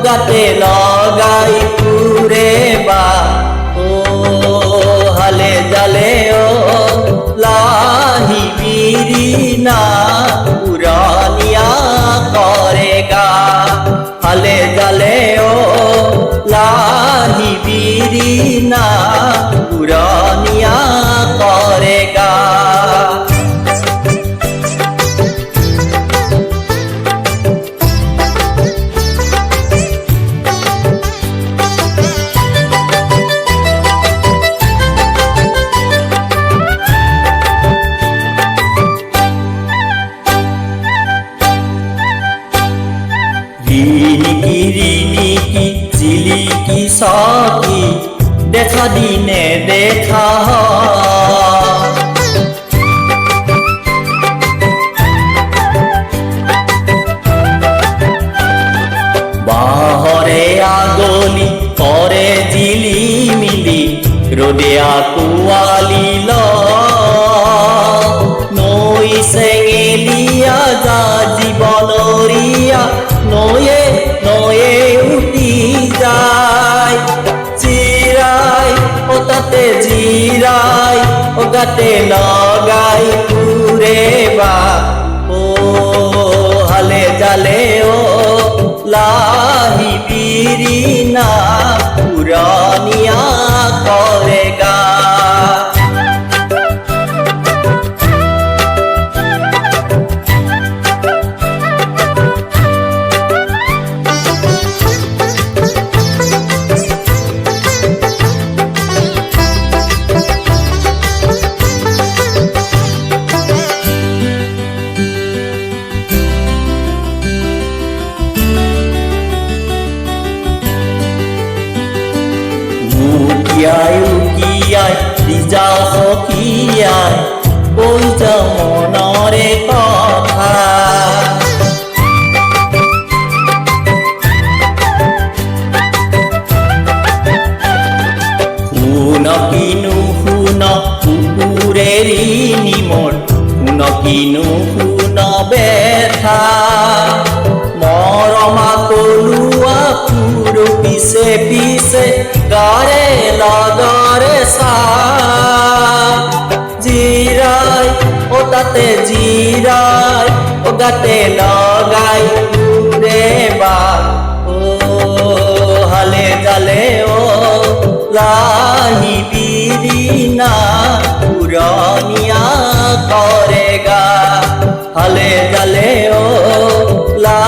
গাতে লগাই পুরে বা ও হালে জালে ও লাহি বিরি না পুরানিয়া করে গা হালে জালে ও লাহি বিরি না পুরানিয়া করে গা রিনিকি চিলিকি সকি দেখা দিনে দেখা বাহরে আগলি করে জিলি মিলি রোদে আকুয়ালিল নই সেঙেলিয়া যা জীবনরিয়া নয়ে নয়ে উঠি যায় চিরাই ও তাতে জিরাই ও গাতে লগাই পুরে বা ও হালে জালে ও লাহি বিরি না পুরানিয়া করে গা উকিয়াই উকিয়াই দিজা সকিয়াই কৈছ মনৰে কথা শুন কিনো শুন কুকুৰেৰি নিমৰ শুন কিনো শুন বেথা মৰমা কলুৱা ফুৰ পিছে পিছে গারে লগরে সা জিরাই ও তাতে জিরাই ও গাতে লগাই পুরে বা ও হালে জালে ও লাহি বিরি না পুরানিয়া করে গা হালে জালে ও লা